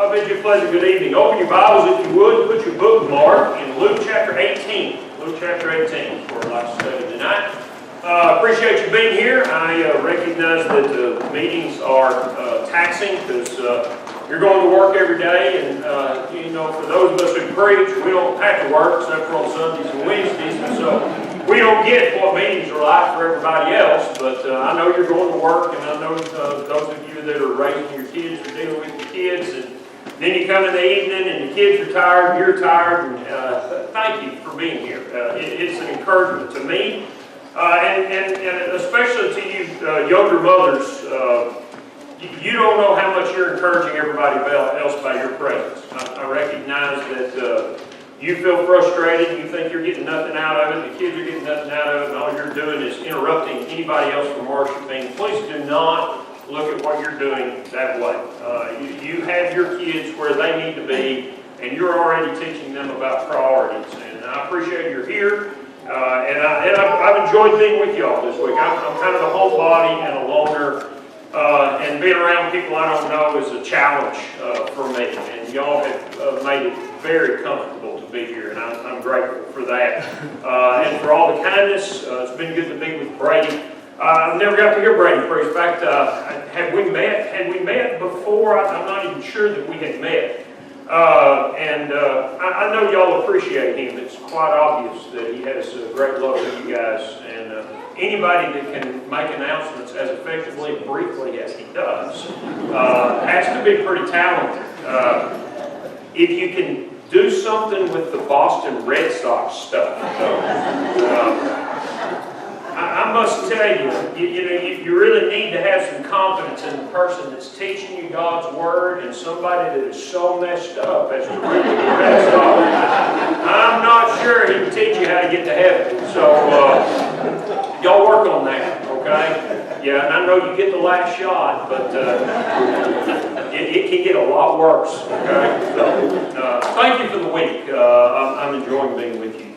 I bid you a pleasant good evening. Open your Bibles, if you would, put your bookmark in Luke chapter 18. Luke chapter 18 is where I'd like to study tonight. Appreciate you being here. I recognize that meetings are taxing because you're going to work every day, and for those of us who preach, we don't have to work except for on Sundays and Wednesdays, and so we don't get what meetings are like for everybody else. But I know you're going to work, and I know those of you that are raising your kids are dealing with your kids, and then you come in the evening and the kids are tired, you're tired, and thank you for being here. It's an encouragement to me. And especially to you younger mothers, you don't know how much you're encouraging everybody else by your presence. I recognize that you feel frustrated, you think you're getting nothing out of it, the kids are getting nothing out of it, and all you're doing is interrupting anybody else from worshiping. Please do not look at what you're doing that way. You have your kids where they need to be, and you're already teaching them about priorities. And I appreciate you're here. And I've enjoyed being with y'all this week. I'm kind of a homebody and a loner, and being around people I don't know is a challenge for me. And y'all have made it very comfortable to be here, and I'm grateful for that. And for all the kindness, it's been good to be with Brady. I've never got to hear Brady preach. In fact, had we met before? I'm not even sure that we had met. I know y'all appreciate him. It's quite obvious that he has a great love for you guys. And anybody that can make announcements as effectively and briefly as he does has to be pretty talented. If you can do something with the Boston Red Sox stuff, I must tell you really need to have some confidence in the person that's teaching you God's Word and somebody that is so messed up as to really get Red Sox. I'm not sure he can teach you how to get to heaven. So, y'all work on that, okay? Yeah, and I know you get the last shot, but it can get a lot worse, okay? So, thank you for the week. I'm enjoying being with you.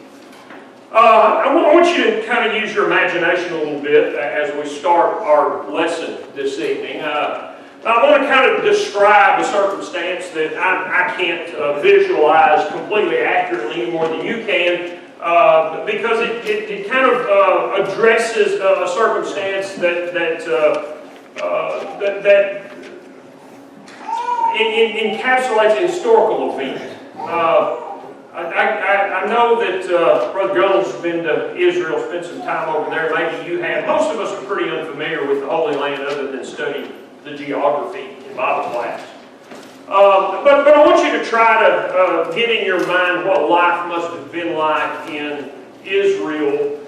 I want you to kind of use your imagination a little bit as we start our lesson this evening. I want to kind of describe a circumstance that I can't visualize completely accurately any more than you can, because it kind of addresses a circumstance that encapsulates a historical event. I know that Brother Gunnell's been to Israel, spent some time over there. Maybe you have. Most of us are pretty unfamiliar with the Holy Land other than studying the geography in Bible class. But I want you to try to get in your mind what life must have been like in Israel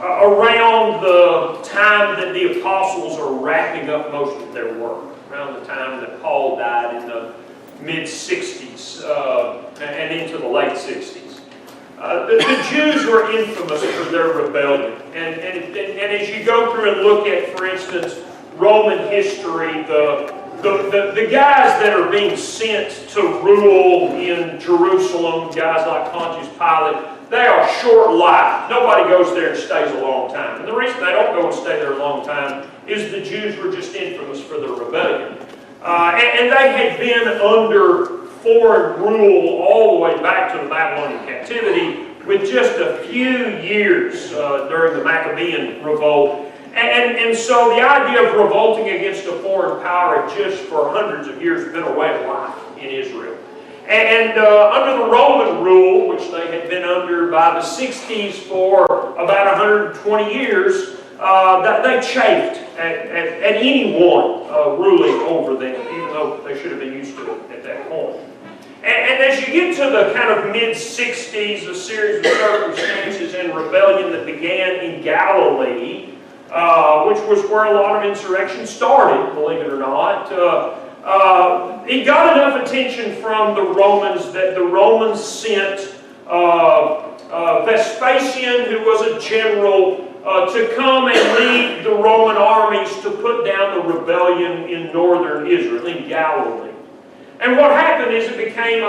around the time that the apostles are wrapping up most of their work, around the time that Paul died in the mid-60s and into the late 60s. The Jews were infamous for their rebellion. And as you go through and look at, for instance, Roman history, the guys that are being sent to rule in Jerusalem, guys like Pontius Pilate, they are short-lived. Nobody goes there and stays a long time. And the reason they don't go and stay there a long time is the Jews were just infamous for their rebellion. And they had been under foreign rule all the way back to the Babylonian captivity, with just a few years during the Maccabean revolt. And so the idea of revolting against a foreign power had just for hundreds of years been a way of life in Israel. And under the Roman rule, which they had been under by the 60s for about 120 years, they chafed at anyone ruling over them, even though they should have been used to it at that point. And as you get to the kind of mid-60s, a series of circumstances and rebellion that began in Galilee, which was where a lot of insurrection started, believe it or not, it got enough attention from the Romans that the Romans sent Vespasian, who was a general, to come and lead the Roman armies to put down the rebellion in northern Israel, in Galilee. And what happened is it became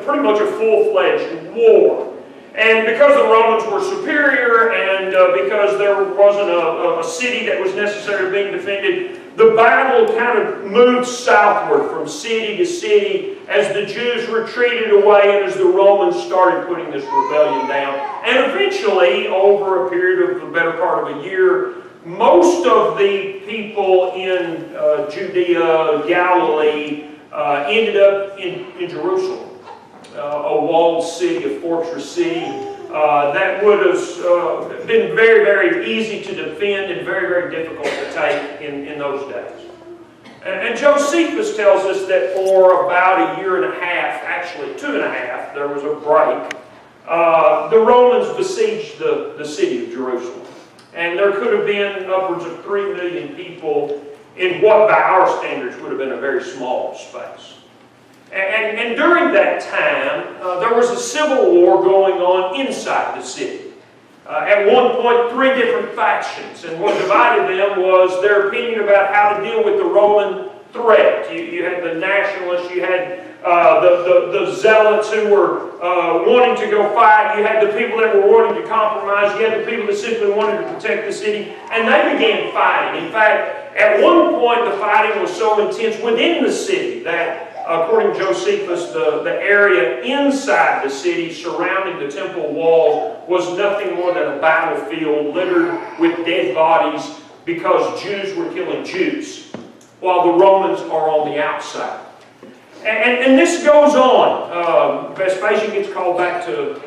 pretty much a full-fledged war. And because the Romans were superior and because there wasn't a city that was necessarily being defended, the battle kind of moved southward from city to city as the Jews retreated away and as the Romans started putting this rebellion down. And eventually, over a period of the better part of a year, most of the people in Judea, Galilee, ended up in Jerusalem. A walled city, a fortress city that would have been very, very easy to defend and very, very difficult to take in those days. And Josephus tells us that for about a year and a half, actually 2.5, there was a break. The Romans besieged the city of Jerusalem. And there could have been upwards of 3 million people in what by our standards would have been a very small space. And during that time, there was a civil war going on inside the city. At one point, 3 different factions, and what divided them was their opinion about how to deal with the Roman threat. You had the nationalists, you had the zealots who were wanting to go fight, you had the people that were wanting to compromise, you had the people that simply wanted to protect the city, and they began fighting. In fact, at one point, the fighting was so intense within the city that according to Josephus, the area inside the city surrounding the temple wall was nothing more than a battlefield littered with dead bodies because Jews were killing Jews, while the Romans are on the outside. And this goes on. Vespasian gets called back to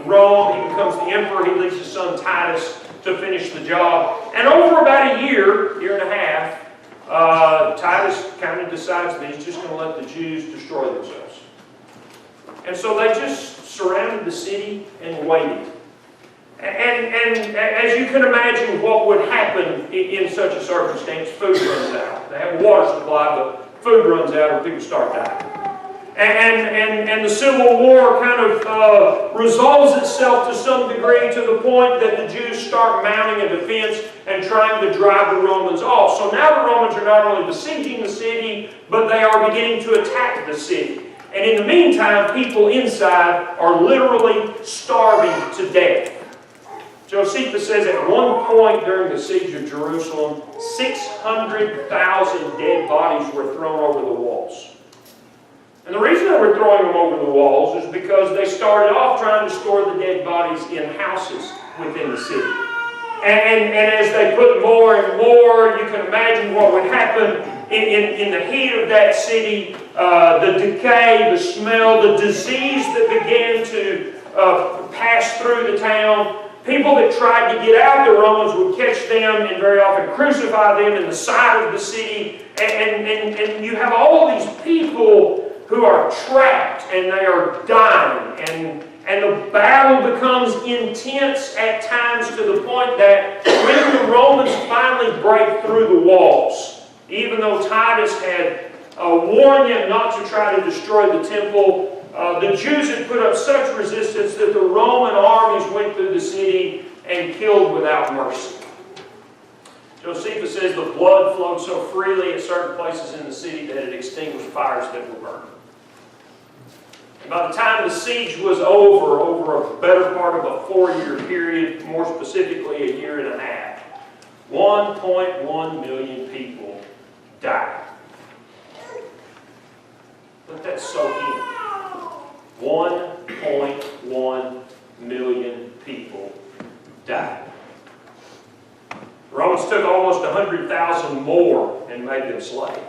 Rome. He becomes the emperor. He leaves his son Titus to finish the job. And over about a year and a half, Titus kind of decides that he's just going to let the Jews destroy themselves. And so they just surrounded the city and waited. And as you can imagine what would happen in such a circumstance, food runs out. They have a water supply, but food runs out or people start dying. And the Civil War kind of resolves itself to some degree to the point that the Jews start mounting a defense and trying to drive the Romans off. So now the Romans are not only besieging the city, but they are beginning to attack the city. And in the meantime, people inside are literally starving to death. Josephus says at one point during the siege of Jerusalem, 600,000 dead bodies were thrown over the walls. And the reason they were throwing them over the walls is because they started off trying to store the dead bodies in houses within the city. And as they put more and more, you can imagine what would happen in the heat of that city, the decay, the smell, the disease that began to pass through the town. People that tried to get out, the Romans would catch them and very often crucify them in the side of the city. And you have all these people who are trapped and they are dying. And the battle becomes intense at times to the point that when the Romans finally break through the walls, even though Titus had warned them not to try to destroy the temple, the Jews had put up such resistance that the Roman armies went through the city and killed without mercy. Josephus says the blood flowed so freely at certain places in the city that it extinguished fires that were burning. And by the time the siege was over a better part of a 4-year period, more specifically a year and a half, 1.1 million people died. Let that soak in. 1.1 million people died. The Romans took almost 100,000 more and made them slaves.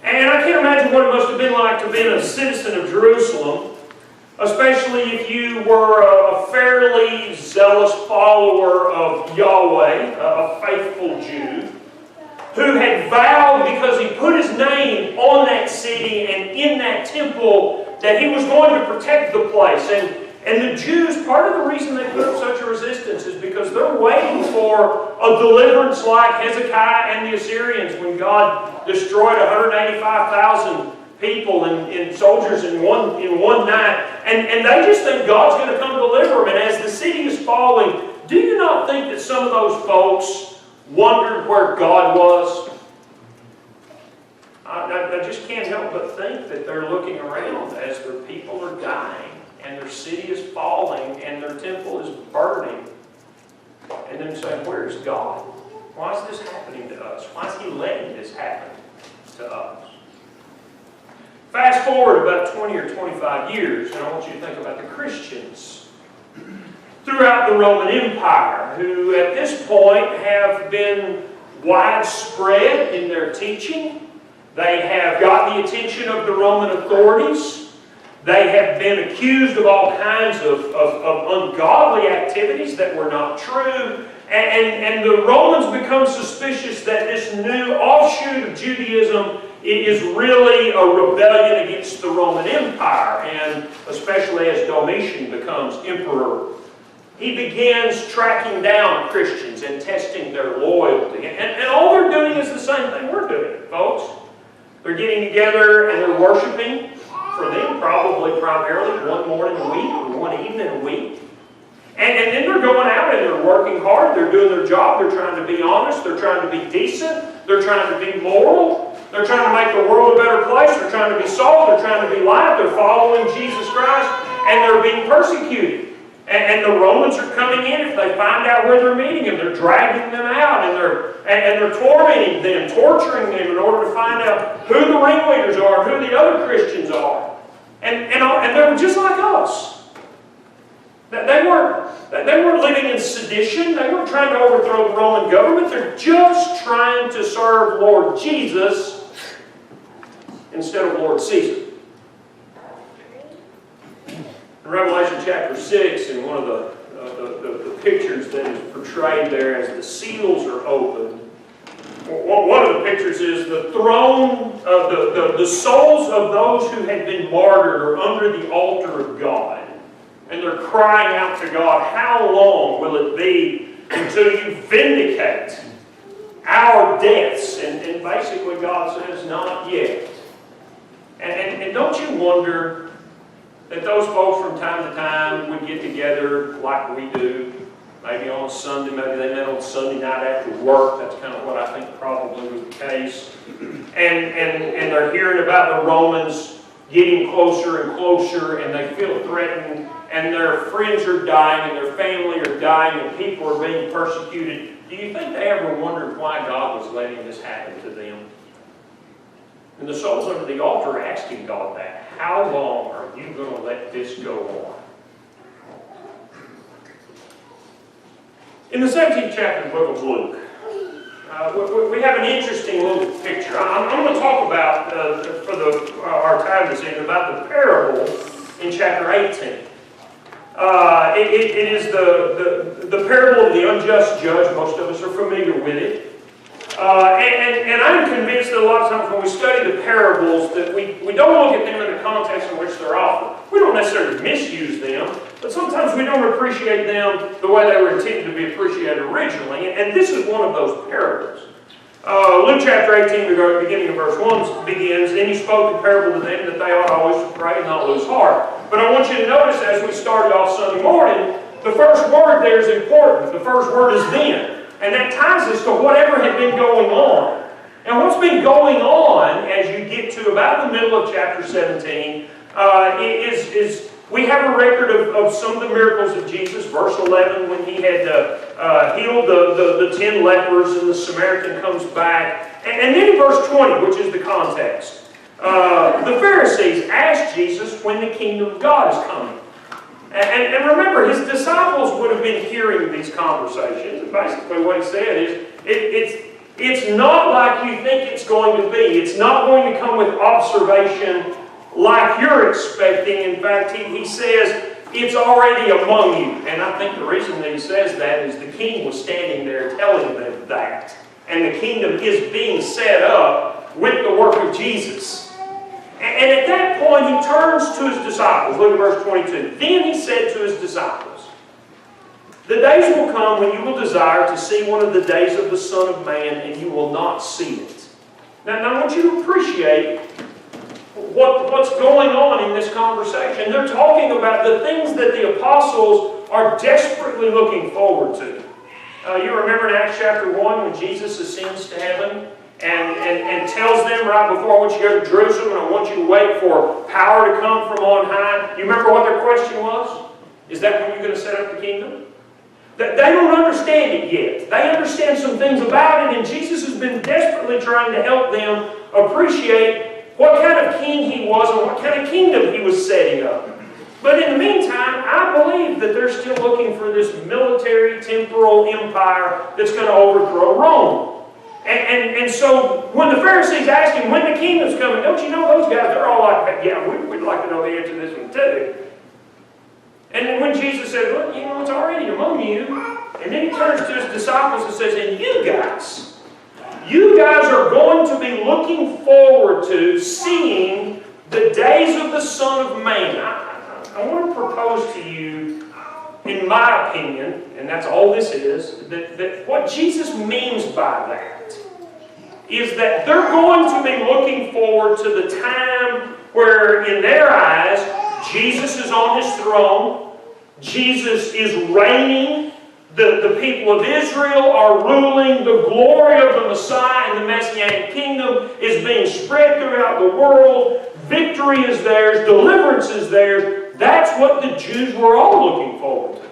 And I can't imagine what it must have been like to be a citizen of Jerusalem, especially if you were a fairly zealous follower of Yahweh, a faithful Jew, who had vowed because he put his name on that city and in that temple that he was going to protect the place. And the Jews, part of the reason they put up such a resistance is because they're waiting for a deliverance like Hezekiah and the Assyrians when God destroyed 185,000 people and soldiers in one night. And they just think God's going to come deliver them. And as the city is falling, do you not think that some of those folks wondered where God was? I just can't help but think that they're looking around as their people are dying and their city is falling, and their temple is burning. And them saying, where's God? Why is this happening to us? Why is He letting this happen to us? Fast forward about 20 or 25 years, and I want you to think about the Christians throughout the Roman Empire, who at this point have been widespread in their teaching. They have got the attention of the Roman authorities. They have been accused of all kinds of ungodly activities that were not true. And the Romans become suspicious that this new offshoot of Judaism is really a rebellion against the Roman Empire, and especially as Domitian becomes emperor. He begins tracking down Christians and testing their loyalty. And all they're doing is the same thing we're doing, folks. They're getting together and they're worshiping, for them probably primarily one morning a week or one evening a week. And then they're going out and they're working hard. They're doing their job. They're trying to be honest. They're trying to be decent. They're trying to be moral. They're trying to make the world a better place. They're trying to be salt. They're trying to be light. They're following Jesus Christ. And they're being persecuted. And the Romans are coming in. If they find out where they're meeting them, they're dragging them out. And they're tormenting them, torturing them in order to find out who the ringleaders are, who the other Christians are. And they were just like us. They weren't living in sedition. They weren't trying to overthrow the Roman government. They're just trying to serve Lord Jesus instead of Lord Caesar. In Revelation chapter 6, in one of the pictures that is portrayed there as the seals are opened, one of the pictures is the throne, the souls of those who had been martyred are under the altar of God. And they're crying out to God, how long will it be until you vindicate our deaths? And basically God says, not yet. And don't you wonder that those folks from time to time would get together like we do, maybe on a Sunday, maybe they met on Sunday night after work. That's kind of what I think probably was the case. And they're hearing about the Romans getting closer and closer, and they feel threatened, and their friends are dying, and their family are dying, and people are being persecuted. Do you think they ever wondered why God was letting this happen to them? And the souls under the altar are asking God that. How long are you going to let this go on? In the 17th chapter of the book of Luke, we have an interesting little picture. I'm going to talk about, for our time this evening, about the parable in chapter 18. It is the parable of the unjust judge. Most of us are familiar with it. And I'm convinced that a lot of times when we study the parables that we don't look at them in the context in which they're offered. We don't necessarily misuse them, but sometimes we don't appreciate them the way they were intended to be appreciated originally. And this is one of those parables. Luke chapter 18, beginning of verse 1 begins, then he spoke a parable to them that they ought always to pray and not lose heart. But I want you to notice as we started off Sunday morning, the first word there is important. The first word is then. And that ties us to whatever had been going on. And what's been going on as you get to about the middle of chapter 17 is we have a record of some of the miracles of Jesus. Verse 11, when he had healed the 10 lepers and the Samaritan comes back. And then in verse 20, which is the context, the Pharisees asked Jesus when the kingdom of God is coming. And remember, his disciples would have been hearing these conversations. And basically what he said is, it's not like you think it's going to be. It's not going to come with observation like you're expecting. In fact, he says, it's already among you. And I think the reason that he says that is the king was standing there telling them that. And the kingdom is being set up with the work of Jesus. And at that point, he turns to his disciples. Look at verse 22. Then he said to his disciples, the days will come when you will desire to see one of the days of the Son of Man, and you will not see it. Now I want you to appreciate what's going on in this conversation. They're talking about the things that the apostles are desperately looking forward to. You remember in Acts chapter 1 when Jesus ascends to heaven? and tells them right before, I want you to go to Jerusalem and I want you to wait for power to come from on high. You remember what their question was? Is that when you're going to set up the kingdom? They don't understand it yet. They understand some things about it, and Jesus has been desperately trying to help them appreciate what kind of king he was and what kind of kingdom he was setting up. But in the meantime, I believe that they're still looking for this military, temporal empire that's going to overthrow Rome. And so when the Pharisees ask him when the kingdom's coming, don't you know those guys, they're all like, yeah, we'd like to know the answer to this one too. And then when Jesus said, look, you know, it's already among you. And then he turns to his disciples and says, and you guys are going to be looking forward to seeing the days of the Son of Man. I want to propose to you, in my opinion, and that's all this is, that what Jesus means by that is that they're going to be looking forward to the time where, in their eyes, Jesus is on his throne, Jesus is reigning, the people of Israel are ruling, the glory of the Messiah and the Messianic kingdom is being spread throughout the world, victory is theirs, deliverance is theirs. That's what the Jews were all looking forward to.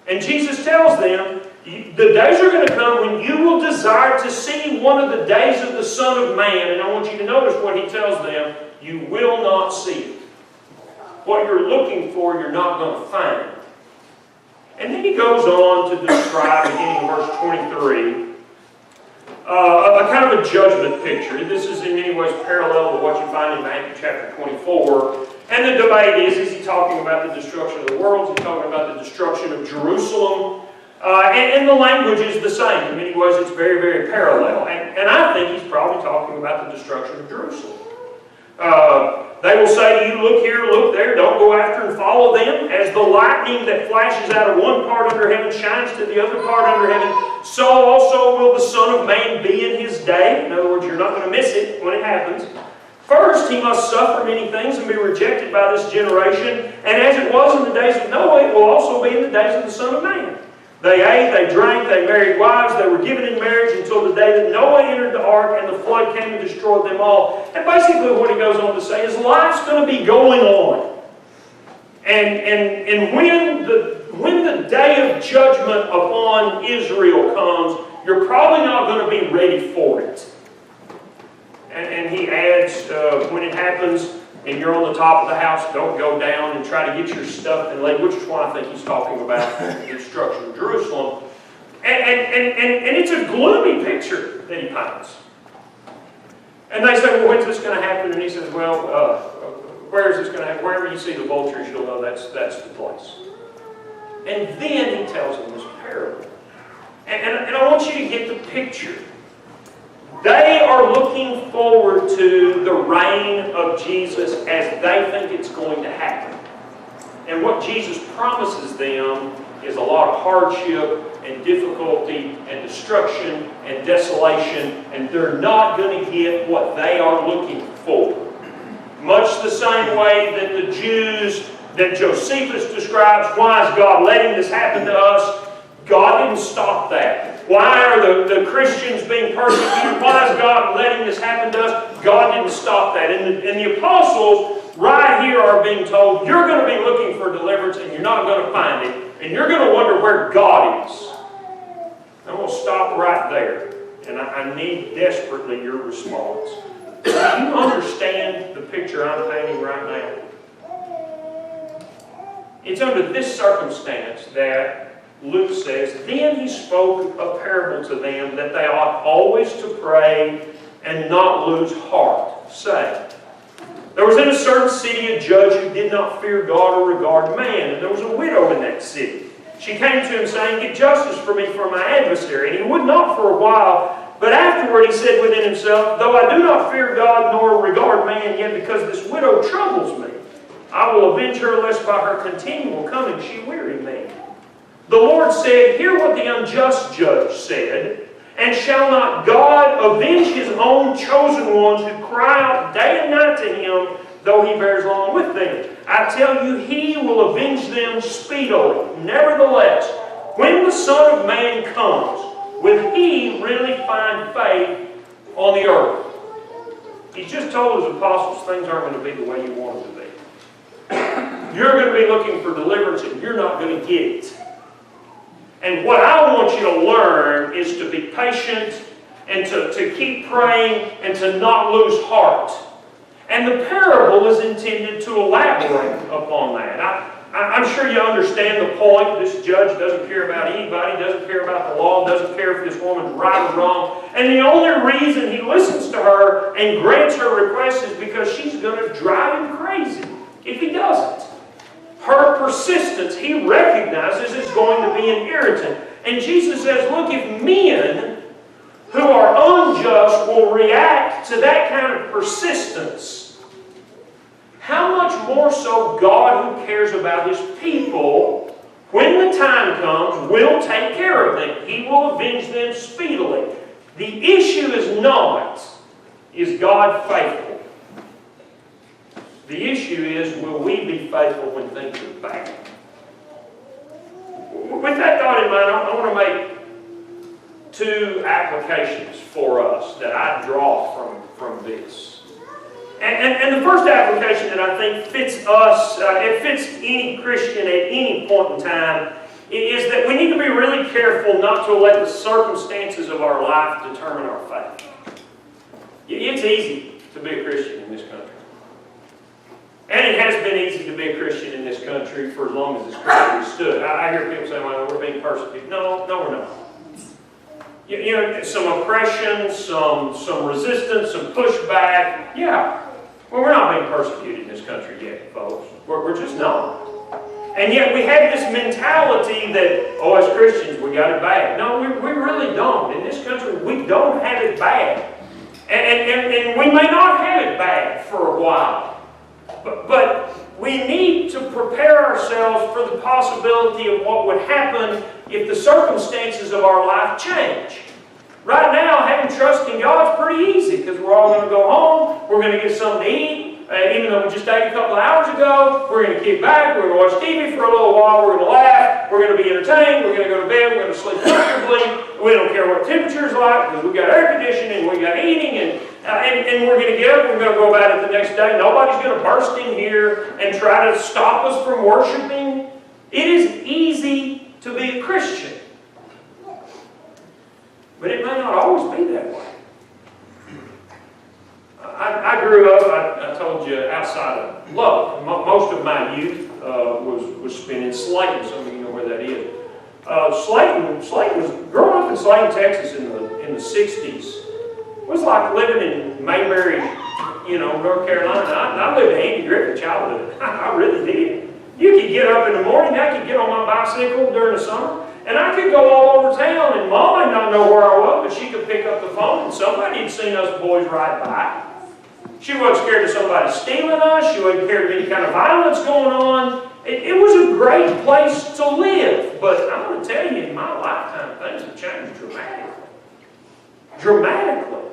And Jesus tells them, the days are going to come when you will desire to see one of the days of the Son of Man. And I want you to notice what he tells them. You will not see it. What you're looking for, you're not going to find. And then he goes on to describe, beginning in verse 23, a kind of a judgment picture. This is in many ways parallel to what you find in Matthew chapter 24. And the debate is he talking about the destruction of the world? Is he talking about the destruction of Jerusalem? And the language is the same. In many ways, it's very, very parallel. And I think he's probably talking about the destruction of Jerusalem. They will say to you, look here, look there, don't go after and follow them. As the lightning that flashes out of one part under heaven shines to the other part under heaven, so also will the Son of Man be in his day. In other words, you're not going to miss it when it happens. First, he must suffer many things and be rejected by this generation. And as it was in the days of Noah, it will also be in the days of the Son of Man. They ate, they drank, they married wives, they were given in marriage until the day that Noah entered the ark and the flood came and destroyed them all. And basically what he goes on to say is life's going to be going on. And when the day of judgment upon Israel comes, you're probably not going to be ready for it. And he adds, when it happens and you're on the top of the house, don't go down and try to get your stuff and lay, which is what I think he's talking about, the destruction of Jerusalem. And it's a gloomy picture that he paints. And they say, well, when's this going to happen? And he says, well, where is this going to happen? Wherever you see the vultures, you'll know that's the place. And then he tells them this parable. And I want you to get the picture. They are looking forward to the reign of Jesus as they think it's going to happen. And what Jesus promises them is a lot of hardship and difficulty and destruction and desolation, and they're not going to get what they are looking for. Much the same way that the Jews that Josephus describes, why is God letting this happen to us? God didn't stop that. Why are the Christians being persecuted? Why is God letting this happen to us? God didn't stop that. And the apostles right here are being told, you're going to be looking for deliverance and you're not going to find it. And you're going to wonder where God is. I'm going to stop right there. And I need desperately your response. Do you understand the picture I'm painting right now? It's under this circumstance that Luke says, then he spoke a parable to them that they ought always to pray and not lose heart, saying, there was in a certain city a judge who did not fear God or regard man, and there was a widow in that city. She came to him saying, get justice for me from my adversary. And he would not for a while, but afterward he said within himself, though I do not fear God nor regard man, yet because this widow troubles me, I will avenge her, lest by her continual coming she weary me. The Lord said, hear what the unjust judge said, and shall not God avenge his own chosen ones who cry out day and night to him, though he bears long with them? I tell you, he will avenge them speedily. Nevertheless, when the Son of Man comes, will he really find faith on the earth. He's just told his apostles things aren't going to be the way you want them to be. You're going to be looking for deliverance and you're not going to get it. And what I want you to learn is to be patient and to keep praying and to not lose heart. And the parable is intended to elaborate upon that. I'm sure you understand the point. This judge doesn't care about anybody, doesn't care about the law, doesn't care if this woman's right or wrong. And the only reason he listens to her and grants her request is because she's going to drive him crazy if he doesn't. Her persistence, he recognizes, is going to be an irritant. And Jesus says, look, if men who are unjust will react to that kind of persistence, how much more so God, who cares about His people, when the time comes, will take care of them. He will avenge them speedily. The issue is not, is God faithful? The issue is, will we be faithful when things are bad? With that thought in mind, I want to make two applications for us that I draw from this. And the first application that I think fits us, it fits any Christian at any point in time, is that we need to be really careful not to let the circumstances of our life determine our faith. It's easy to be a Christian in this country. And it has been easy to be a Christian in this country for as long as this country stood. I hear people say, well, we're being persecuted. No, we're not. You know, some oppression, some resistance, some pushback. Yeah. Well, we're not being persecuted in this country yet, folks. We're just not. And yet we have this mentality that, oh, as Christians, we got it bad. No, we really don't. In this country, we don't have it bad. And we may not have it bad for a while. But we need to prepare ourselves for the possibility of what would happen if the circumstances of our life change. Right now, having trust in God is pretty easy because we're all going to go home, we're going to get something to eat, even though we just ate a couple of hours ago, we're going to kick back, we're going to watch TV for a little while, we're going to laugh, we're going to be entertained, we're going to go to bed, we're going to sleep comfortably, we don't care what the temperature's like because we've got air conditioning, we've got heating, and we're going to get up, we're going to go about it the next day. Nobody's going to burst in here and try to stop us from worshiping. It is easy to be a Christian. But it may not always be that way. I grew up, I told you, outside of Lubbock. Most of my youth was spent in Slayton. Some of you know where that is. Slayton was growing up in Slayton, Texas in the 60s. It was like living in Mayberry, North Carolina. I lived an Andy Griffith childhood. I really did. You could get up in the morning, I could get on my bicycle during the summer, and I could go all over town, and Mom might not know where I was, but she could pick up the phone, and somebody had seen us boys ride by. She wasn't scared of somebody stealing us. She wasn't scared of any kind of violence going on. It was a great place to live, but I'm going to tell you, in my lifetime, things have changed dramatically. Dramatically.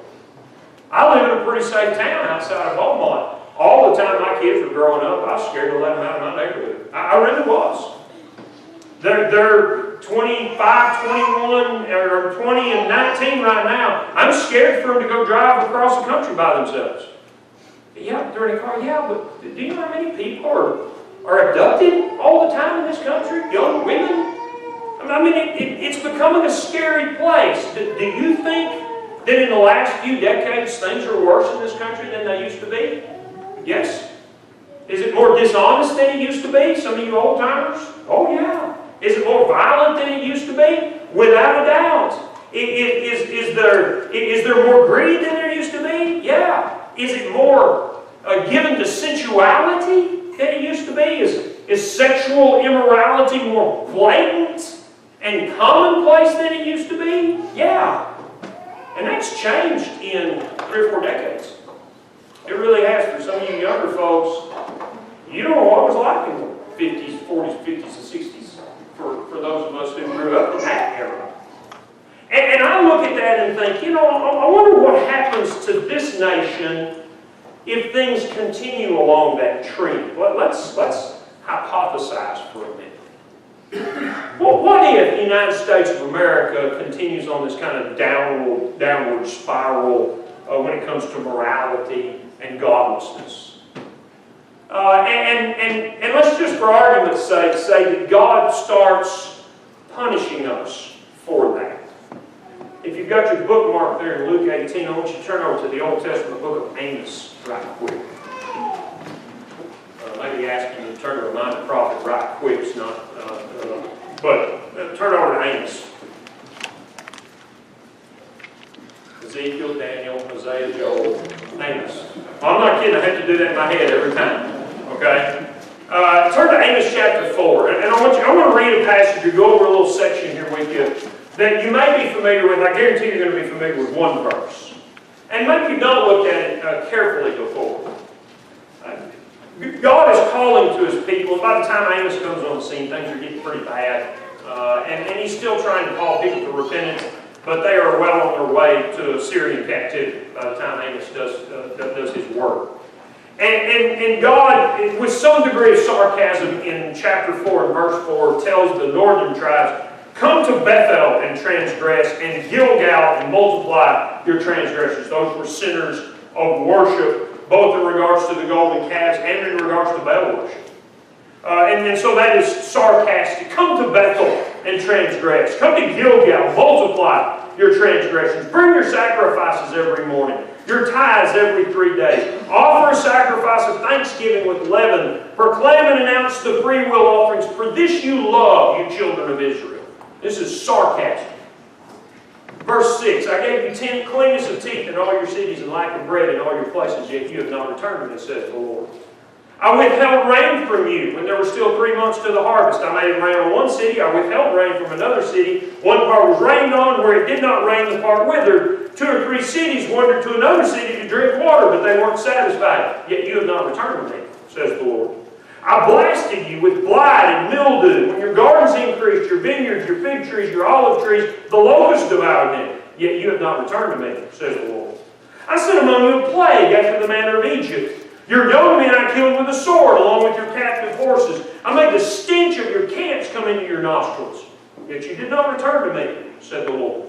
I live in a pretty safe town outside of Bowman. All the time my kids were growing up, I was scared to let them out of my neighborhood. I really was. They're 25, 21, or 20 and 19 right now. I'm scared for them to go drive across the country by themselves. Yeah, they're in a car. Yeah, but do you know how many people are abducted all the time in this country? Young women? I mean, it's becoming a scary place. Do you think that in the last few decades things are worse in this country than they used to be? Yes. Is it more dishonest than it used to be? Some of you old timers? Oh yeah. Is it more violent than it used to be? Without a doubt. Is there more greed than there used to be? Yeah. Is it more given to sensuality than it used to be? Is sexual immorality more blatant and commonplace than it used to be? Yeah. And that's changed in 3 or 4 decades. It really has. For some of you younger folks, you don't know what it was like in the 50s, 40s, 50s, and 60s for those of us who grew up in that era. And I look at that and think, I wonder what happens to this nation if things continue along that trend. Let's hypothesize for a minute. Well, what if the United States of America continues on this kind of downward spiral when it comes to morality and godlessness. And let's just for argument's sake say that God starts punishing us for that. If you've got your bookmark there in Luke 18, I want you to turn over to the Old Testament book of Amos right quick. Maybe asking you to turn to a minor prophet right quick is not, but turn over to Amos. Ezekiel, Daniel, Hosea, Joel, Amos. Well, I'm not kidding, I have to do that in my head every time. Okay? Turn to Amos chapter 4. And I want to read a passage or go over a little section here with you that you may be familiar with. I guarantee you're going to be familiar with one verse. And maybe you've not looked at it carefully before. God is calling to His people. By the time Amos comes on the scene, things are getting pretty bad. And He's still trying to call people to repentance, but they are well on their way to Assyrian captivity by the time Amos does his work. And God, with some degree of sarcasm in chapter 4 and verse 4, tells the northern tribes, come to Bethel and transgress, and Gilgal and multiply your transgressions. Those were sinners of worship, both in regards to the golden calves and in regards to Baal worship. And so that is sarcastic. Come to Bethel and transgress. Come to Gilgal, multiply your transgressions. Bring your sacrifices every morning, your tithes every 3 days. Offer a sacrifice of thanksgiving with leaven. Proclaim and announce the freewill offerings. For this you love, you children of Israel. This is sarcasm. Verse 6, I gave you 10 cleanness of teeth in all your cities and lack of bread in all your places, yet you have not returned to me, says the Lord. I withheld rain from you when there were still 3 months to the harvest. I made it rain on one city. I withheld rain from another city. One part was rained on. Where it did not rain, the part withered. 2 or 3 cities wandered to another city to drink water, but they weren't satisfied. Yet you have not returned to me, says the Lord. I blasted you with blight and mildew. When your gardens increased, your vineyards, your fig trees, your olive trees, the locusts devoured them. Yet you have not returned to me, says the Lord. I sent among you a plague after the manner of Egypt. Your young men I killed with a sword, along with your captive horses. I made the stench of your camps come into your nostrils. Yet you did not return to me, said the Lord.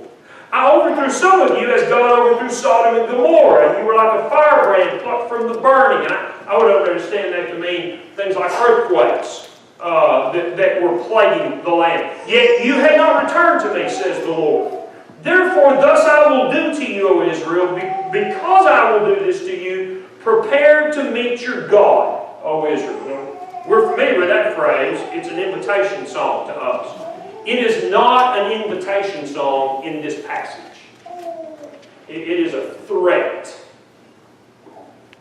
I overthrew some of you as God overthrew Sodom and Gomorrah, and you were like a firebrand plucked from the burning. And I would understand that to mean things like earthquakes that were plaguing the land. Yet you had not returned to me, says the Lord. Therefore, thus I will do to you, O Israel, because I will do this to you. Prepare to meet your God, O Israel. Now, we're familiar with that phrase. It's an invitation song to us. It is not an invitation song in this passage. It is a threat.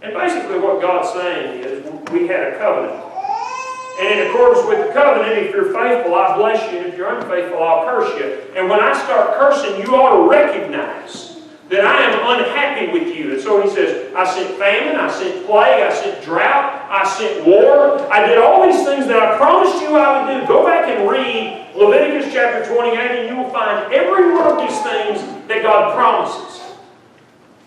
And basically what God's saying is we had a covenant. And in accordance with the covenant, if you're faithful, I bless you. And if you're unfaithful, I'll curse you. And when I start cursing, you ought to recognize that I am unhappy with you. And so He says, I sent famine, I sent plague, I sent drought, I sent war. I did all these things that I promised you I would do. Go back and read Leviticus chapter 28 and you will find every one of these things that God promises.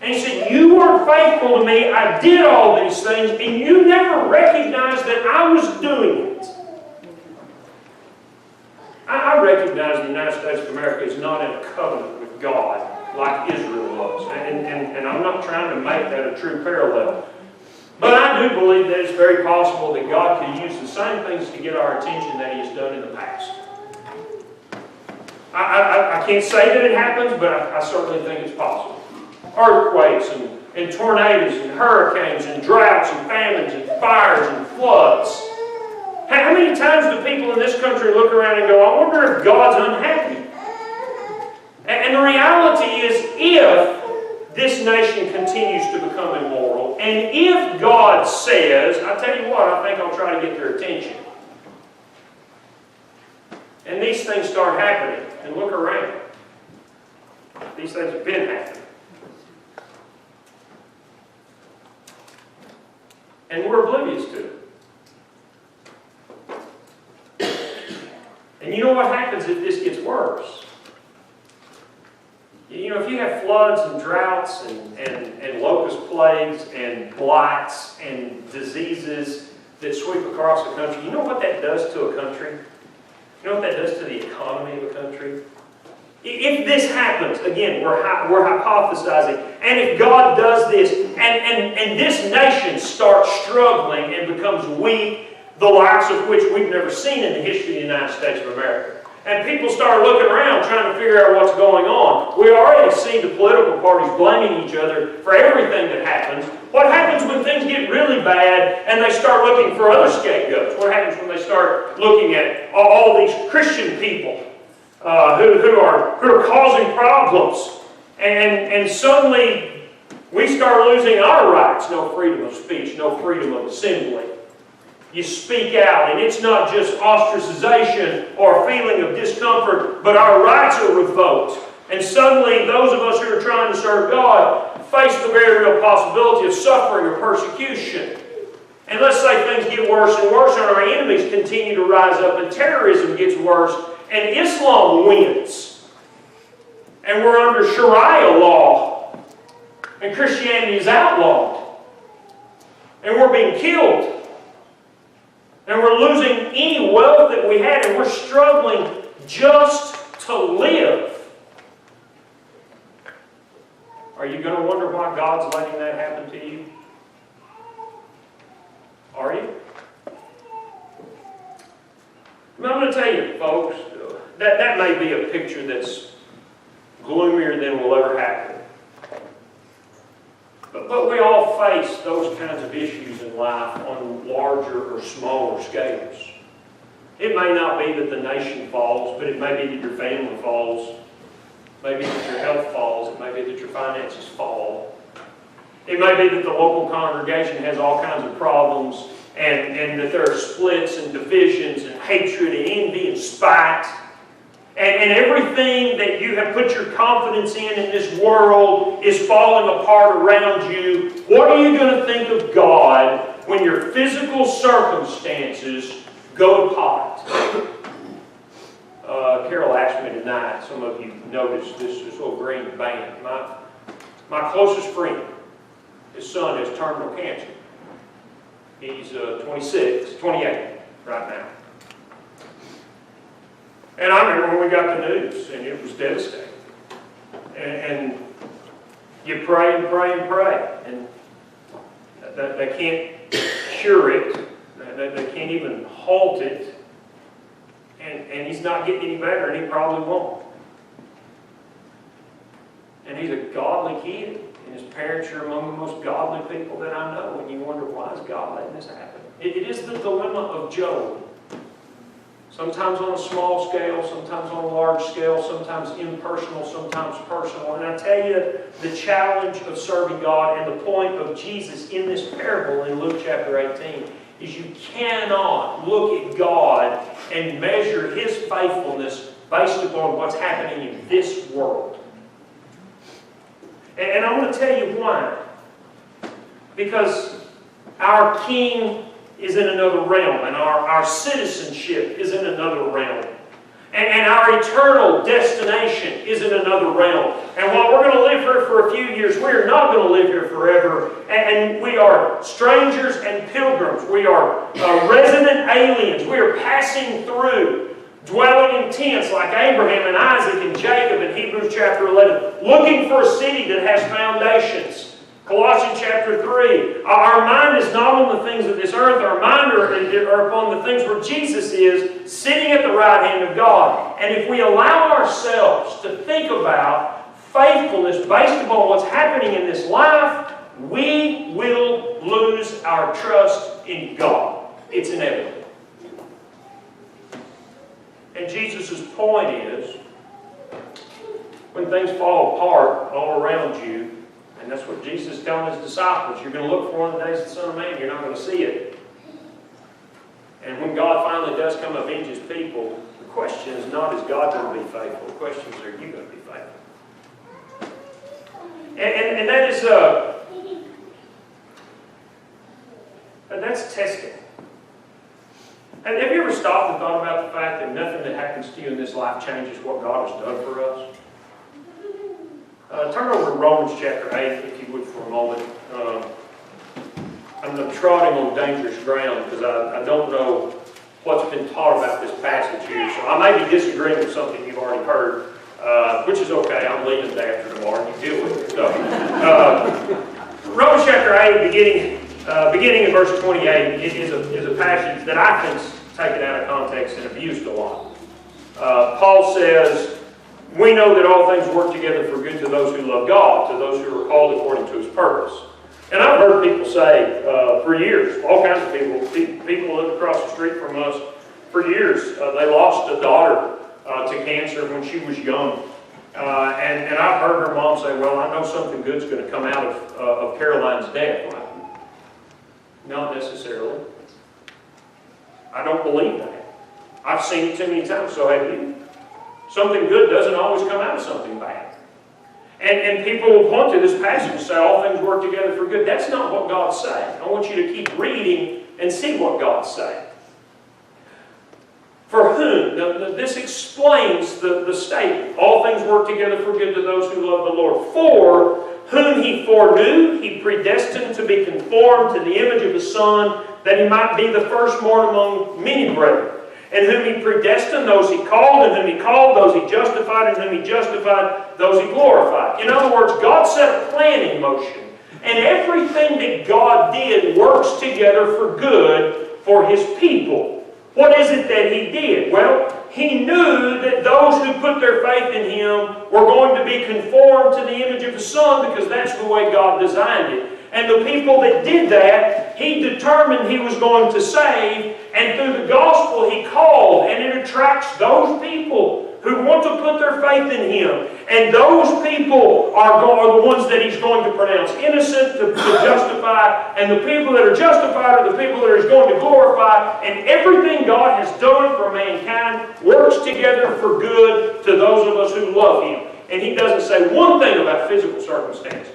And He said, you weren't faithful to me, I did all these things, and you never recognized that I was doing it. I recognize the United States of America is not in a covenant with God like Israel was. And I'm not trying to make that a true parallel. But I do believe that it's very possible that God could use the same things to get our attention that He has done in the past. I can't say that it happens, but I certainly think it's possible. Earthquakes and tornadoes and hurricanes and droughts and famines and fires and floods. How many times do people in this country look around and go, I wonder if God's unhappy? And the reality is, if this nation continues to become immoral, and if God says, I tell you what, I think I'll try to get their attention. And these things start happening, and look around. These things have been happening. And we're oblivious to it. And you know what happens if this gets worse? You know, if you have floods and droughts and locust plagues and blights and diseases that sweep across a country, you know what that does to a country? You know what that does to the economy of a country? If this happens, again, we're hypothesizing, and if God does this, and this nation starts struggling and becomes weak, the likes of which we've never seen in the history of the United States of America, and people start looking around trying to figure out what's going on. We already see the political parties blaming each other for everything that happens. What happens when things get really bad and they start looking for other scapegoats? What happens when they start looking at all these Christian people who are causing problems, and suddenly we start losing our rights? No freedom of speech, no freedom of assembly. You speak out, and it's not just ostracization or a feeling of discomfort, but our rights are revoked. And suddenly, those of us who are trying to serve God face the very real possibility of suffering or persecution. And let's say things get worse and worse, and our enemies continue to rise up, and terrorism gets worse, and Islam wins. And we're under Sharia law, and Christianity is outlawed. And we're being killed. And we're losing any wealth that we had, and we're struggling just to live. Are you going to wonder why God's letting that happen to you? Are you? Well, I'm going to tell you, folks, that may be a picture that's gloomier than will ever happen. But we all face those kinds of issues in life on larger or smaller scales. It may not be that the nation falls, but it may be that your family falls. Maybe that your health falls. It may be that your finances fall. It may be that the local congregation has all kinds of problems, and that there are splits and divisions and hatred and envy and spite. And everything that you have put your confidence in this world is falling apart around you. What are you going to think of God when your physical circumstances go to pot? Carol asked me tonight, some of you noticed this little green band. My closest friend, his son has terminal cancer. He's 28 right now. And I remember when we got the news, and it was devastating. And you pray and pray and pray, and they can't cure it. They can't even halt it. And he's not getting any better, and he probably won't. And he's a godly kid, and his parents are among the most godly people that I know, and you wonder, why is God letting this happen? It is the dilemma of Job. Sometimes on a small scale, sometimes on a large scale, sometimes impersonal, sometimes personal. And I tell you, the challenge of serving God and the point of Jesus in this parable in Luke chapter 18 is you cannot look at God and measure His faithfulness based upon what's happening in this world. And I want to tell you why. Because our King is in another realm, and our citizenship is in another realm. And our eternal destination is in another realm. And while we're going to live here for a few years, we are not going to live here forever. And we are strangers and pilgrims. We are resident aliens. We are passing through, dwelling in tents like Abraham and Isaac and Jacob in Hebrews chapter 11, looking for a city that has foundations. Colossians chapter 3, our mind is not on the things of this earth, our mind are upon the things where Jesus is, sitting at the right hand of God. And if we allow ourselves to think about faithfulness based upon what's happening in this life, we will lose our trust in God. It's inevitable. And Jesus' point is, when things fall apart all around you, and that's what Jesus is telling His disciples. You're going to look for one of the days of the Son of Man. You're not going to see it. And when God finally does come avenge His people, the question is not, is God going to be faithful? The question is, are you going to be faithful? And that is, that's testing. And have you ever stopped and thought about the fact that nothing that happens to you in this life changes what God has done for us? Turn over to Romans chapter 8, if you would, for a moment. I'm trotting on dangerous ground because I don't know what's been taught about this passage here. So I may be disagreeing with something you've already heard. which is okay. I'm leaving it after tomorrow. You deal with it. So, Romans chapter 8, beginning in verse 28, is a passage that I think is taken out of context and abused a lot. Paul says, "We know that all things work together for good to those who love God, to those who are called according to His purpose." And I've heard people say for years, all kinds of people who live across the street from us for years, they lost a daughter to cancer when she was young. And I've heard her mom say, "Well, I know something good's going to come out of Caroline's death." Well, not necessarily. I don't believe that. I've seen it too many times, so have you. Something good doesn't always come out of something bad. And people will point to this passage and say, all things work together for good. That's not what God's saying. I want you to keep reading and see what God's saying. For whom? Now, this explains the statement. All things work together for good to those who love the Lord. For whom He foreknew, He predestined to be conformed to the image of His Son, that He might be the firstborn among many brethren. And whom He predestined, those He called, and whom He called, those He justified, and whom He justified, those He glorified. In other words, God set a plan in motion. And everything that God did works together for good for His people. What is it that He did? Well, He knew that those who put their faith in Him were going to be conformed to the image of the Son, because that's the way God designed it. And the people that did that, He determined He was going to save, and through the gospel He called, and it attracts those people who want to put their faith in Him. And those people are the ones that He's going to pronounce innocent, to justify, and the people that are justified are the people that He's going to glorify. And everything God has done for mankind works together for good to those of us who love Him. And He doesn't say one thing about physical circumstances.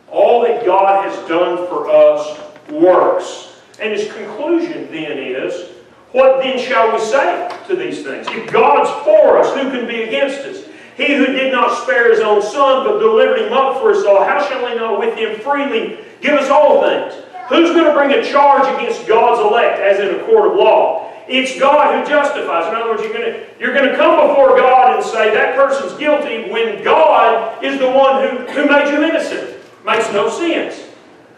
All that God has done for us works. And His conclusion then is, what then shall we say to these things? If God's for us, who can be against us? He who did not spare His own Son, but delivered Him up for us all, how shall He not with Him freely give us all things? Who's going to bring a charge against God's elect, as in a court of law? It's God who justifies. In other words, you're going to come before God and say, that person's guilty, when God is the one who made you innocent. Makes no sense.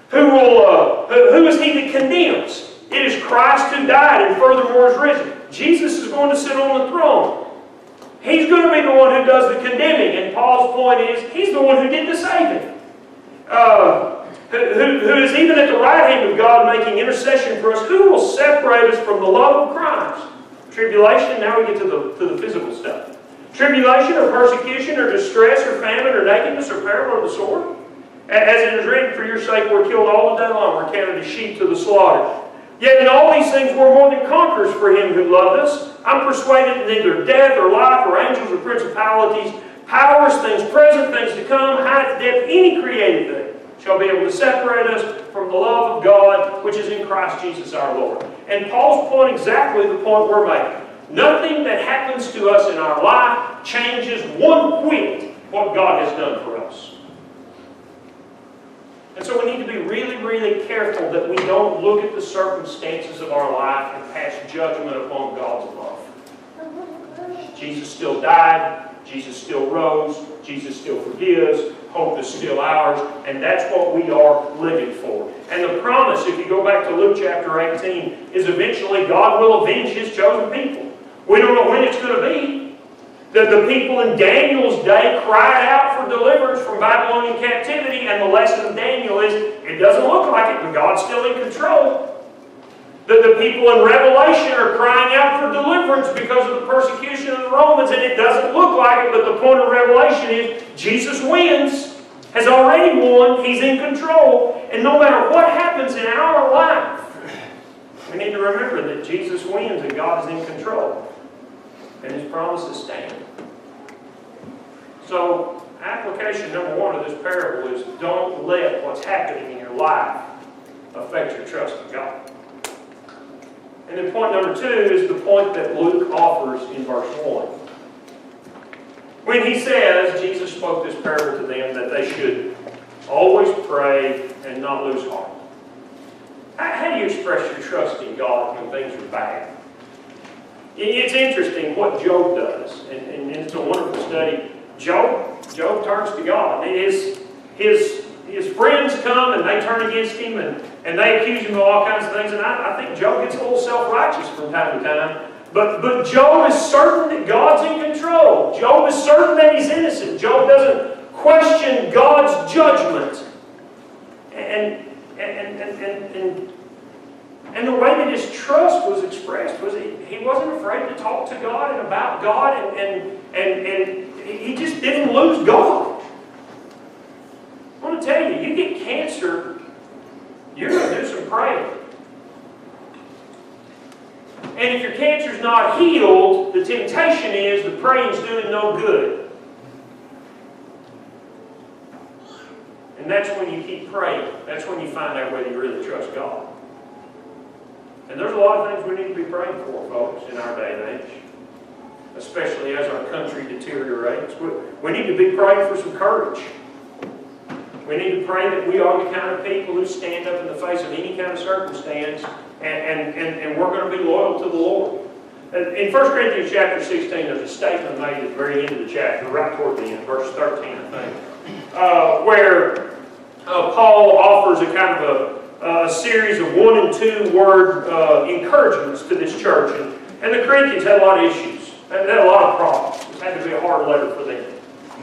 Who is He that condemns? It is Christ who died and furthermore is risen. Jesus is going to sit on the throne. He's going to be the one who does the condemning. And Paul's point is, He's the one who did the saving. Who is even at the right hand of God making intercession for us. Who will separate us from the love of Christ? Tribulation. Now we get to the physical stuff. Tribulation or persecution or distress or famine or nakedness or peril or the sword. As it is written, for your sake we're killed all the day long. We're counted as sheep to the slaughter. Yet in all these things we're more than conquerors for Him who loved us. I'm persuaded that neither death or life or angels or principalities, powers, things present, things to come, height, depth, any created thing shall be able to separate us from the love of God which is in Christ Jesus our Lord. And Paul's point exactly the point we're making. Nothing that happens to us in our life changes one whit what God has done for us. And so we need to be really, really careful that we don't look at the circumstances of our life and pass judgment upon God's love. Jesus still died. Jesus still rose. Jesus still forgives. Hope is still ours. And that's what we are living for. And the promise, if you go back to Luke chapter 18, is eventually God will avenge His chosen people. We don't know when it's going to be. The people in Daniel's day cried out for deliverance from Babylonian captivity, and the lesson of Daniel is, it doesn't look like it, but God's still in control. The people in Revelation are crying out for deliverance because of the persecution of the Romans, and it doesn't look like it, but the point of Revelation is, Jesus wins, has already won, He's in control, and no matter what happens in our life, we need to remember that Jesus wins and God is in control. And His promises stand. So, application number one of this parable is, don't let what's happening in your life affect your trust in God. And then point number two is the point that Luke offers in verse 1. When he says, Jesus spoke this parable to them, that they should always pray and not lose heart. How do you express your trust in God when things are bad? It's interesting what Job does, and it's a wonderful study. Job turns to God. His friends come and they turn against him and they accuse him of all kinds of things. And I think Job gets a little self-righteous from time to time. But Job is certain that God's in control. Job is certain that he's innocent. Job doesn't question God's judgment. And the way that his trust was expressed was he wasn't afraid to talk to God and about God, and he just didn't lose God. I want to tell you, you get cancer, you're going to do some praying. And if your cancer's not healed, the temptation is the praying's doing no good. And that's when you keep praying. That's when you find out whether you really trust God. And there's a lot of things we need to be praying for, folks, in our day and age. Especially as our country deteriorates. We need to be praying for some courage. We need to pray that we are the kind of people who stand up in the face of any kind of circumstance and we're going to be loyal to the Lord. In 1 Corinthians chapter 16, there's a statement made at the very end of the chapter, right toward the end, verse 13, I think, where Paul offers a kind of a series of 1 and 2 word encouragements to this church. And the Corinthians had a lot of issues. They had a lot of problems. It had to be a hard letter for them.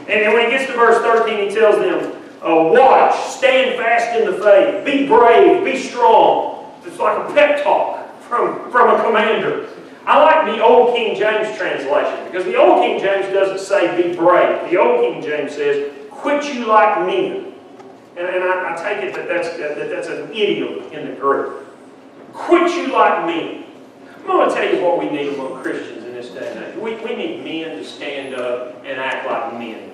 And when he gets to verse 13, he tells them, watch, stand fast in the faith, be brave, be strong. It's like a pep talk from a commander. I like the Old King James translation because the Old King James doesn't say be brave. The Old King James says, quit you like men. And I take it that that's an idiom in the Greek. Quit you like men. I'm going to tell you what we need among Christians in this day and age. We need men to stand up and act like men.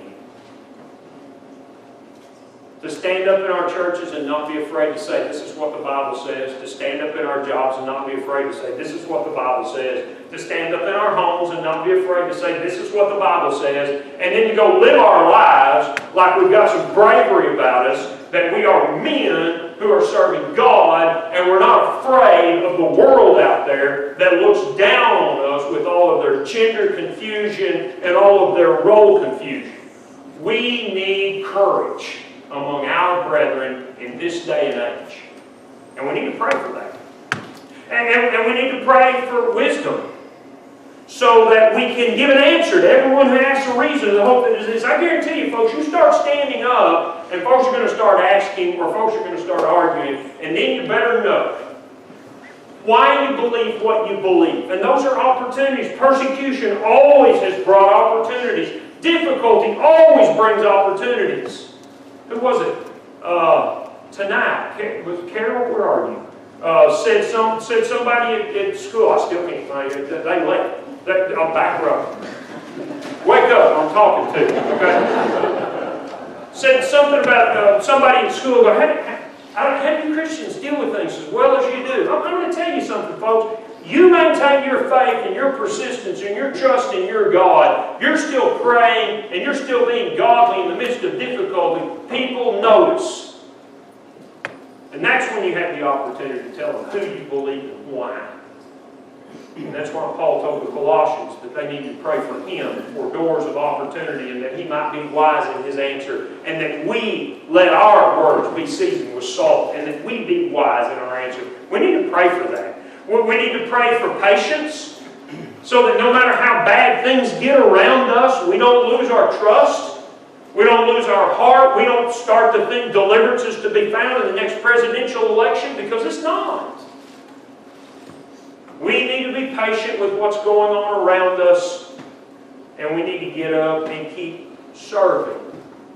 To stand up in our churches and not be afraid to say, this is what the Bible says. To stand up in our jobs and not be afraid to say, this is what the Bible says. To stand up in our homes and not be afraid to say, this is what the Bible says. And then to go live our lives like we've got some bravery about us, that we are men who are serving God, and we're not afraid of the world out there that looks down on us with all of their gender confusion and all of their role confusion. We need courage among our brethren in this day and age. And we need to pray for that. And we need to pray for wisdom so that we can give an answer to everyone who asks a reason. The hope that is this. I guarantee you, folks, you start standing up and folks are going to start asking or folks are going to start arguing, and then you better know why you believe what you believe. And those are opportunities. Persecution always has brought opportunities. Difficulty always brings opportunities. Who was it? Tonight. Was Carol? Where are you? Said somebody at school. I still can't find it. They left. I'm back row. Wake up! I'm talking to you. Okay. Said something about somebody at school. Go, how do you Christians deal with things as well as you do? I'm going to tell you something, folks. You maintain your faith and your persistence and your trust in your God. You're still praying and you're still being godly in the midst of difficulty. People notice. And that's when you have the opportunity to tell them who you believe and why. And that's why Paul told the Colossians that they needed to pray for him for doors of opportunity and that he might be wise in his answer. And that we let our words be seasoned with salt and that we be wise in our answer. We need to pray for that. We need to pray for patience so that no matter how bad things get around us, we don't lose our trust. We don't lose our heart. We don't start to think deliverance is to be found in the next presidential election because it's not. We need to be patient with what's going on around us, and we need to get up and keep serving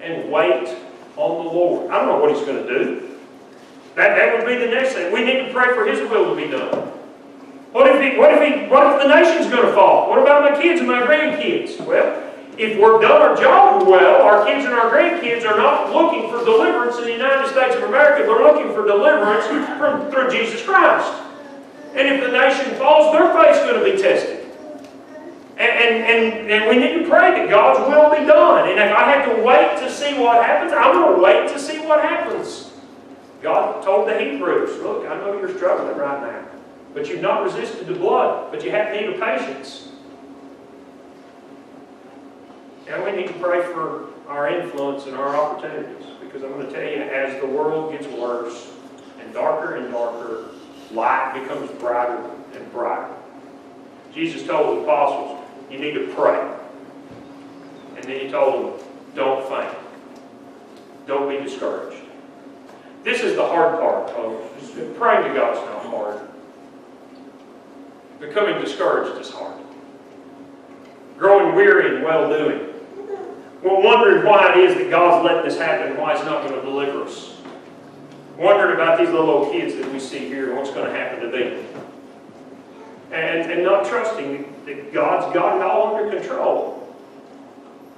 and wait on the Lord. I don't know what He's going to do. That would be the next thing. We need to pray for His will to be done. What if the nation's going to fall? What about my kids and my grandkids? Well, if we've done our job well, our kids and our grandkids are not looking for deliverance in the United States of America. They're looking for deliverance through Jesus Christ. And if the nation falls, their faith's going to be tested. And we need to pray that God's will be done. And if I have to wait to see what happens, I'm going to wait to see what happens. God told the Hebrews, look, I know you're struggling right now. but you've not resisted the blood, but you have need of patience. And we need to pray for our influence and our opportunities, because I'm going to tell you, as the world gets worse and darker, light becomes brighter and brighter. Jesus told the apostles, you need to pray. And then he told them, don't faint. Don't be discouraged. This is the hard part, folks. Praying to God is not hard. Becoming discouraged is hard. Growing weary in well-doing. We're wondering why it is that God's letting this happen and why He's not going to deliver us. Wondering about these little old kids that we see here and what's going to happen to them. And not trusting that God's got it all under control.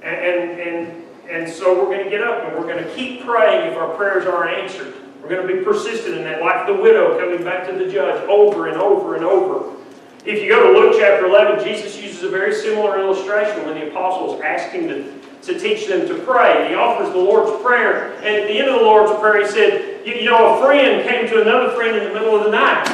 And so we're going to get up and we're going to keep praying if our prayers aren't answered. We're going to be persistent in that, like the widow coming back to the judge over and over and over. If you go to Luke chapter 11, Jesus uses a very similar illustration when the apostles ask Him to teach them to pray. He offers the Lord's Prayer, and at the end of the Lord's Prayer He said, you know, a friend came to another friend in the middle of the night.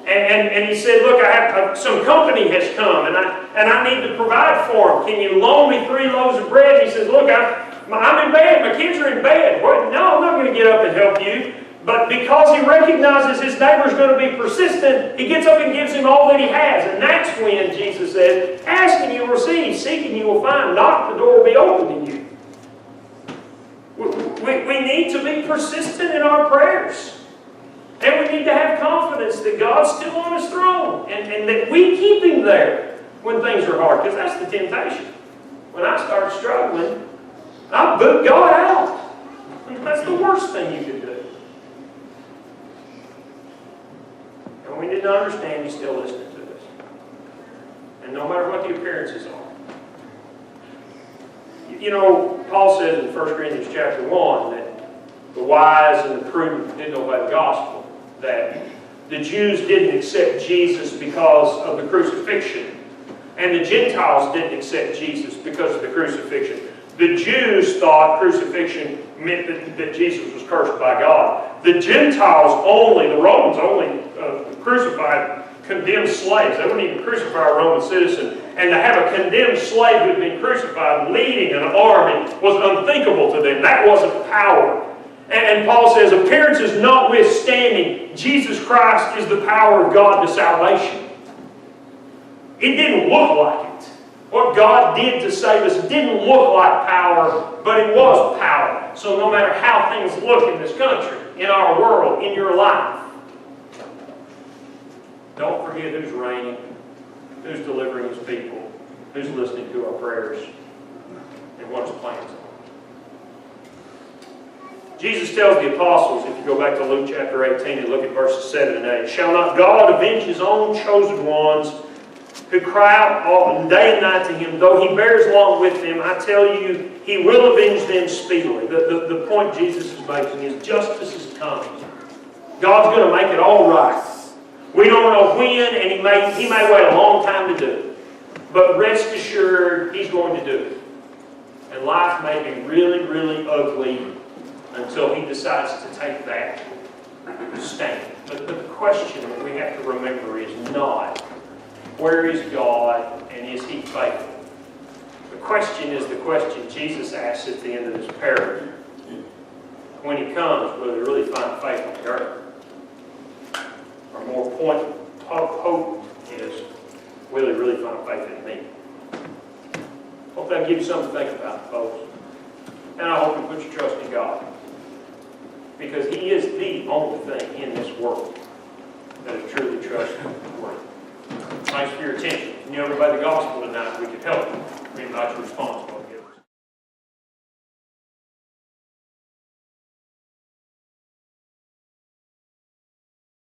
And he said, look, I have some company has come, and I need to provide for them. Can you loan me 3 loaves of bread? And he says, look, I'm in bed. My kids are in bed. Well, no, I'm not going to get up and help you. But because he recognizes his neighbor's going to be persistent, he gets up and gives him all that he has. And that's when Jesus said, ask and you will receive, seek and you will find, knock, the door will be open to you. We need to be persistent in our prayers. And we need to have confidence that God's still on His throne. And that we keep Him there when things are hard. Because that's the temptation. When I start struggling, I boot God out. And that's the worst thing you could do. And we didn't understand He's still listening to us. And no matter what the appearances are. You know, Paul says in 1 Corinthians chapter 1 that the wise and the prudent didn't obey the gospel. That the Jews didn't accept Jesus because of the crucifixion. And the Gentiles didn't accept Jesus because of the crucifixion. The Jews thought crucifixion meant that Jesus was cursed by God. The Gentiles only, the Romans only crucified condemned slaves. They wouldn't even crucify a Roman citizen. And to have a condemned slave who had been crucified leading an army was unthinkable to them. That wasn't power. And Paul says, appearances notwithstanding, Jesus Christ is the power of God to salvation. It didn't look like it. What God did to save us didn't look like power, but it was power. So no matter how things look in this country, in our world, in your life, don't forget who's reigning, who's delivering His people, who's listening to our prayers, and what His plans are. Jesus tells the apostles, if you go back to Luke chapter 18 and look at verses 7 and 8, shall not God avenge His own chosen ones who cry out all day and night to Him, though He bears long with them, I tell you, He will avenge them speedily. The point Jesus is making is justice is coming. God's going to make it all right. We don't know when, and He may wait a long time to do it. But rest assured, He's going to do it. And life may be really, really ugly until He decides to take that stand. But the question that we have to remember is not, where is God and is He faithful? The question is the question Jesus asks at the end of this parable. When He comes, will He really find faith on the earth? Or more poignant hope is, will He really find faith in me? Hope that gives you something to think about, folks. And I hope you put your trust in God. Because He is the only thing in this world that is truly trustworthy. Thanks for your attention. If you know everybody the gospel tonight, we can help you. We invite you to respond.